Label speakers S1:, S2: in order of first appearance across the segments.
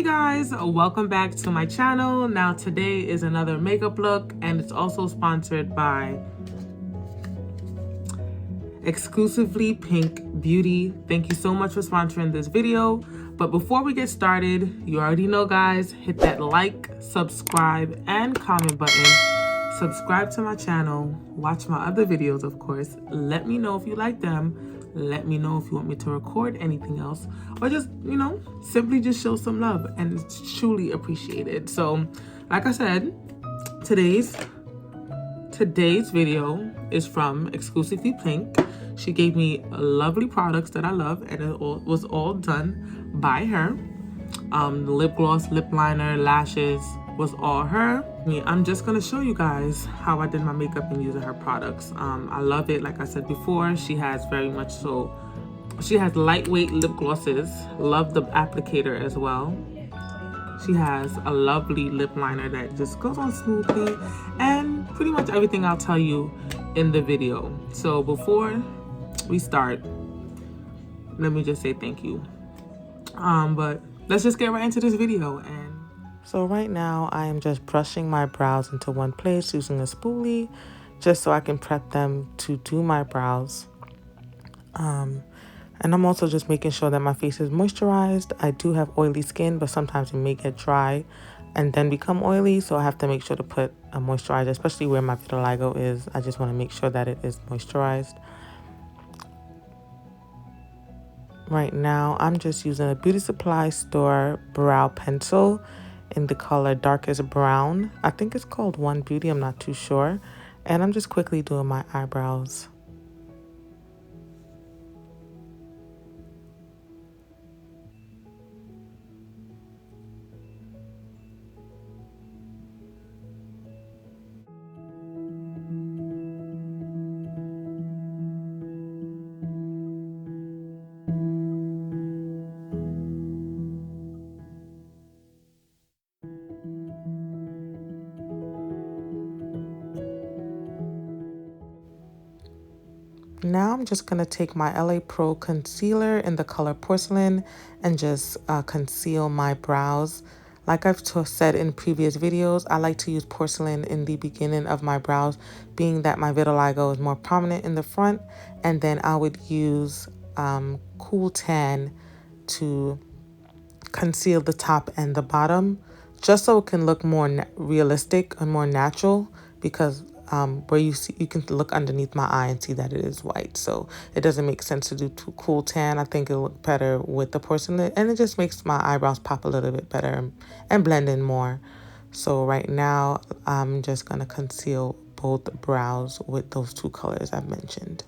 S1: Hey guys, welcome back to my channel. Now today is another makeup look and it's also sponsored by exclusively Piink Beauty. Thank you so much for sponsoring this video. But before we get started, you already know guys, hit that like, subscribe, and comment button. Subscribe to my channel, watch my other videos of course. Let me know if you like them. Let me know if you want me to record anything else or just, simply just show some love and it's truly appreciated. So, like I said, today's video is from exclusively Piink. She gave me lovely products that I love and it was all done by her. The lip gloss, lip liner, lashes was all her. I'm just gonna show you guys how I did my makeup and using her products. I love it. Like I said before, she has lightweight lip glosses. Love the applicator as well. She has a lovely lip liner that just goes on smoothly, and pretty much everything I'll tell you in the video. So before we start, let me just say thank you. But let's just get right into this video. So right now I am just brushing my brows into one place using a spoolie just so I can prep them to do my brows. And I'm also just making sure that my face is moisturized. I do have oily skin, but sometimes it may get dry and then become oily. So I have to make sure to put a moisturizer, especially where my vitiligo is. I just want to make sure that it is moisturized. Right now, I'm just using a beauty supply store brow pencil in the color darkest brown. I think it's called One Beauty, I'm not too sure. And I'm just quickly doing my eyebrows. Now I'm just going to take my LA Pro concealer in the color porcelain and just conceal my brows. Like I've said in previous videos, I like to use porcelain in the beginning of my brows, being that my vitiligo is more prominent in the front. And then I would use Cool Tan to conceal the top and the bottom, just so it can look more realistic and more natural, because where you can look underneath my eye and see that it is white. So it doesn't make sense to do too Cool Tan. I think it'll look better with the porcelain, and it just makes my eyebrows pop a little bit better and blend in more. So right now I'm just gonna conceal both brows with those two colors I've mentioned.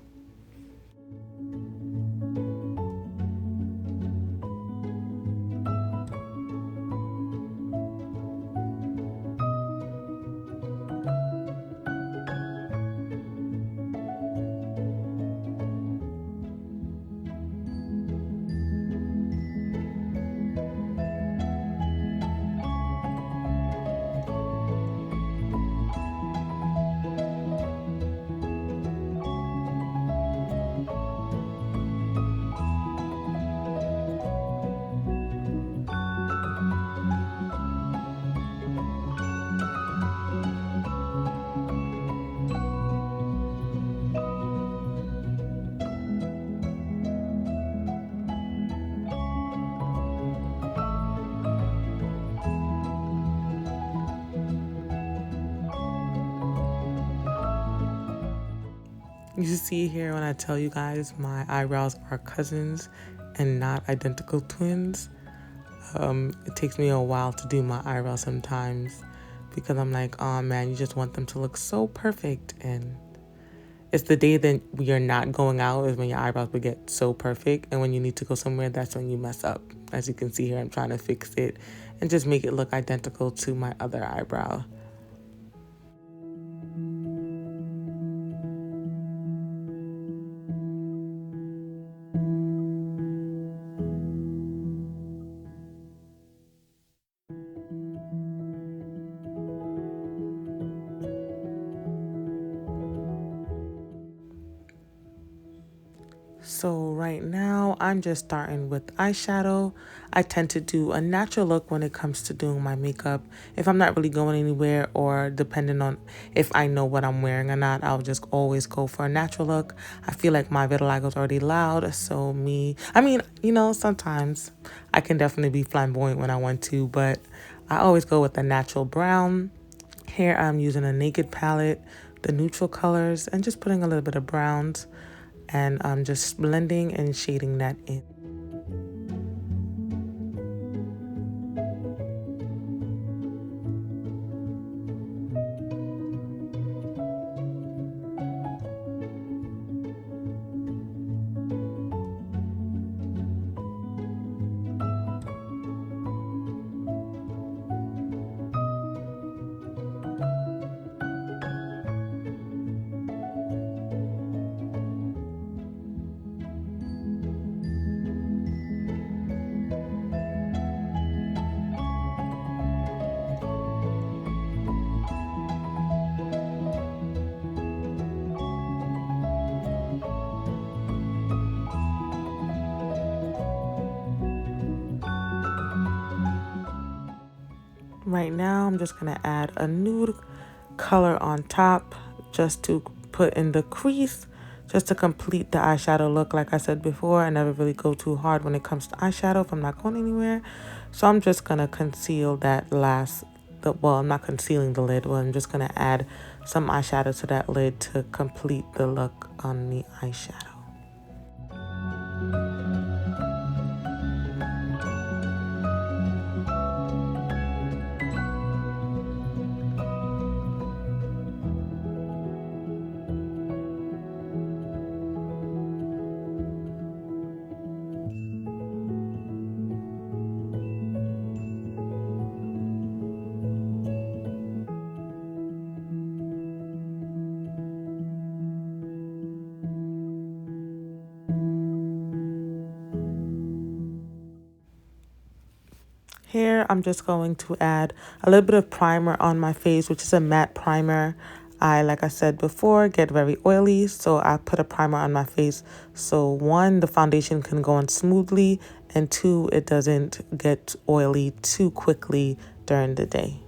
S1: You see here when I tell you guys my eyebrows are cousins and not identical twins. It takes me a while to do my eyebrows sometimes because I'm like, oh man, you just want them to look so perfect. And it's the day that you're not going out is when your eyebrows will get so perfect. And when you need to go somewhere, that's when you mess up. As you can see here, I'm trying to fix it and just make it look identical to my other eyebrow. So right now I'm just starting with eyeshadow. I tend to do a natural look when it comes to doing my makeup. If I'm not really going anywhere, or depending on if I know what I'm wearing or not, I'll just always go for a natural look. I feel like my vitiligo is already loud, so I mean, sometimes I can definitely be flamboyant when I want to, but I always go with a natural brown. Here I'm using a Naked palette, the neutral colors, and just putting a little bit of browns, and I'm just blending and shading that in. Right now, I'm just going to add a nude color on top just to put in the crease, just to complete the eyeshadow look. Like I said before, I never really go too hard when it comes to eyeshadow if I'm not going anywhere. So I'm just going to conceal that well, I'm not concealing the lid, but I'm just going to add some eyeshadow to that lid to complete the look on the eyeshadow. Here, I'm just going to add a little bit of primer on my face, which is a matte primer. Like I said before, get very oily, so I put a primer on my face. So one, the foundation can go on smoothly, and two, it doesn't get oily too quickly during the day.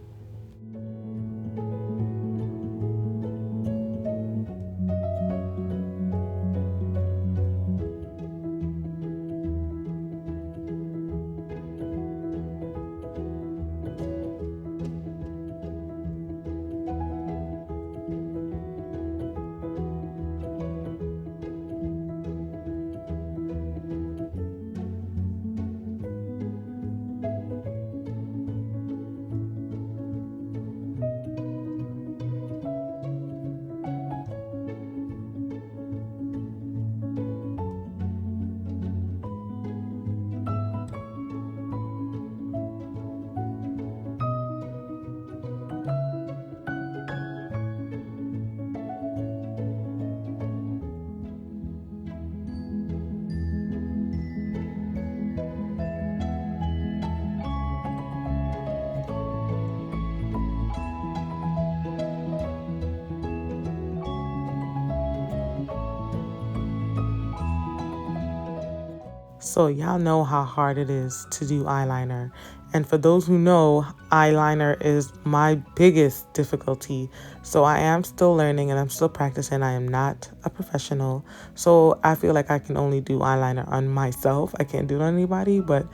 S1: So y'all know how hard it is to do eyeliner. And for those who know, eyeliner is my biggest difficulty. So I am still learning and I'm still practicing. I am not a professional. So I feel like I can only do eyeliner on myself. I can't do it on anybody, but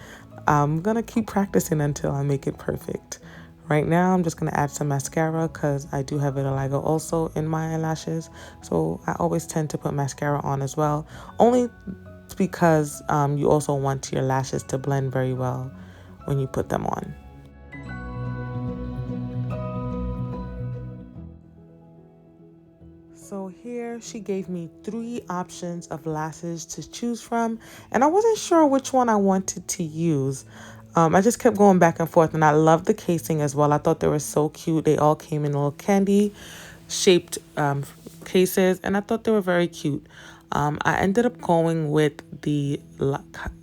S1: I'm gonna keep practicing until I make it perfect. Right now, I'm just going to add some mascara because I do have vitiligo also in my eyelashes. So I always tend to put mascara on as well. Only because you also want your lashes to blend very well when you put them on. So here she gave me 3 options of lashes to choose from, and I wasn't sure which one I wanted to use. I just kept going back and forth, and I love the casing as well. I thought they were so cute. They all came in little candy shaped cases, and I thought they were very cute. I ended up going with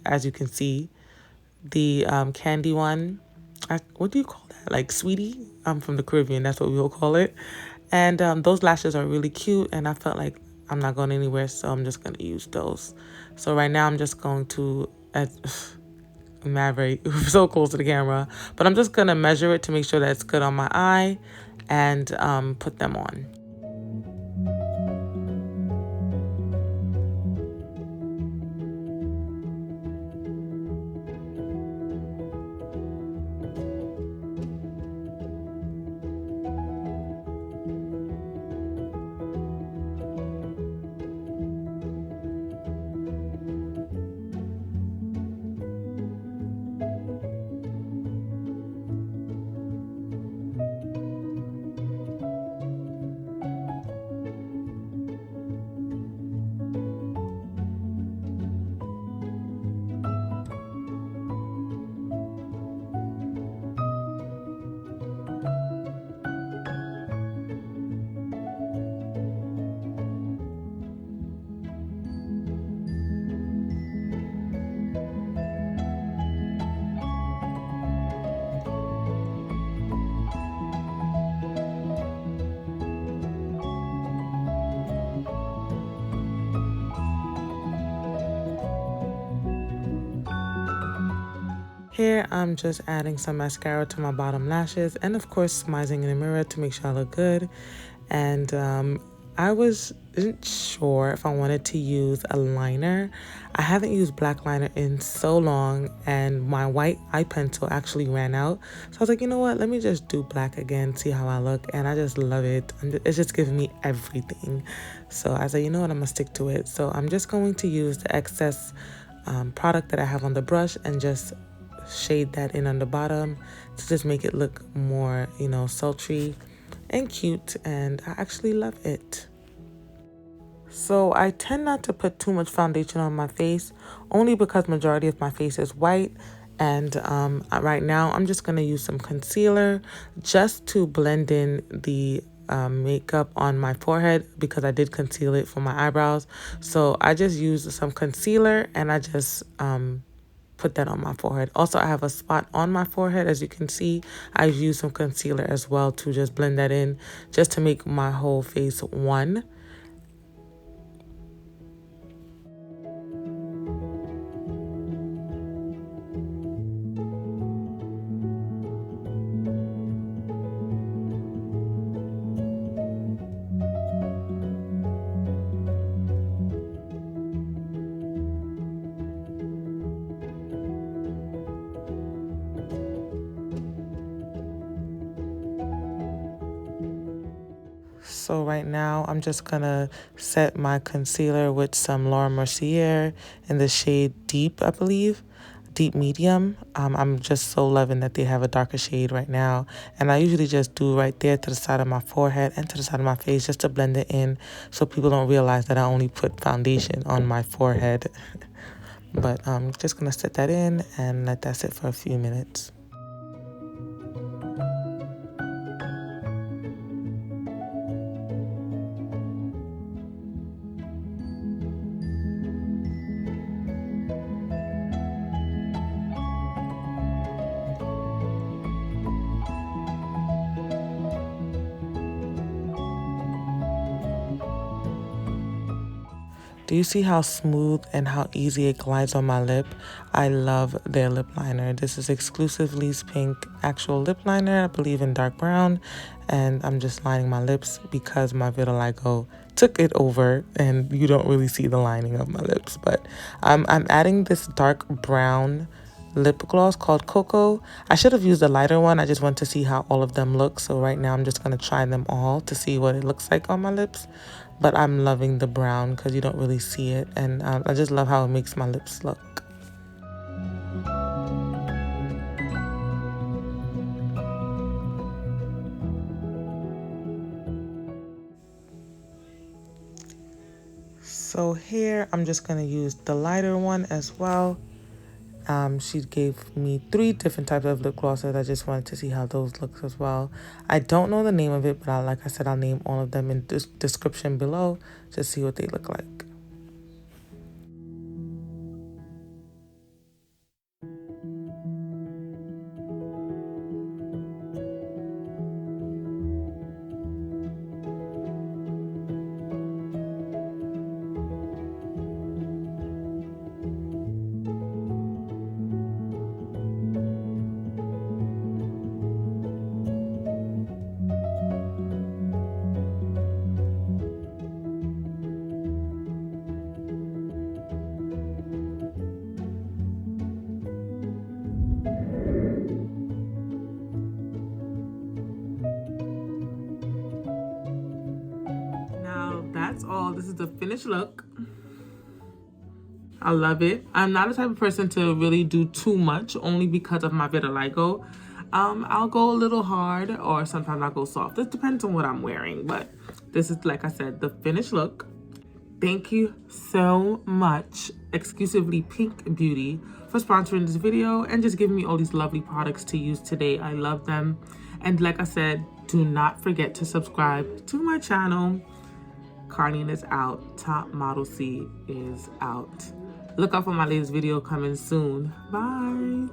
S1: as you can see, the candy one. What do you call that? Like sweetie? I'm from the Caribbean. That's what we will call it. And those lashes are really cute, and I felt like I'm not going anywhere, so I'm just going to use those. So right now I'm just going to, I'm not very so close to the camera, but I'm just going to measure it to make sure that it's good on my eye and put them on. Here, I'm just adding some mascara to my bottom lashes and, of course, smizing in the mirror to make sure I look good. And I wasn't sure if I wanted to use a liner. I haven't used black liner in so long, and my white eye pencil actually ran out. So I was like, you know what? Let me just do black again, see how I look. And I just love it. It's just giving me everything. So I said, you know what? I'm going to stick to it. So I'm just going to use the excess product that I have on the brush and just shade that in on the bottom to just make it look more, you know, sultry and cute, and I actually love it. So I tend not to put too much foundation on my face, only because majority of my face is white. And right now I'm just going to use some concealer just to blend in the makeup on my forehead, because I did conceal it for my eyebrows. So I just used some concealer and I just put that on my forehead. Also, I have a spot on my forehead. As you can see, I've used some concealer as well to just blend that in, just to make my whole face one. So right now, I'm just gonna set my concealer with some Laura Mercier in the shade Deep, I believe. Deep medium. I'm just so loving that they have a darker shade right now. And I usually just do right there to the side of my forehead and to the side of my face just to blend it in, so people don't realize that I only put foundation on my forehead. But I'm just gonna set that in and let that sit for a few minutes. Do you see how smooth and how easy it glides on my lip? I love their lip liner. This is exclusively Piink actual lip liner, I believe in dark brown. And I'm just lining my lips because my vitiligo took it over and you don't really see the lining of my lips. But I'm adding this dark brown lip gloss called Coco. I should have used a lighter one. I just want to see how all of them look. So right now I'm just going to try them all to see what it looks like on my lips. But I'm loving the brown because you don't really see it. And I just love how it makes my lips look. So here I'm just going to use the lighter one as well. She gave me 3 different types of lip glosses. I just wanted to see how those look as well. I don't know the name of it, but like I said, I'll name all of them in the description below to see what they look like. that's all. This is the finished look. I love it. I'm not the type of person to really do too much, only because of my vitiligo. I'll go a little hard, or sometimes I'll go soft. It depends on what I'm wearing, but this is, like I said, the finished look. Thank you so much, exclusively Piink Beauty, for sponsoring this video and just giving me all these lovely products to use today. I love them. And like I said, do not forget to subscribe to my channel. Carlene is out. Top Model C is out. Look out for my latest video coming soon. Bye.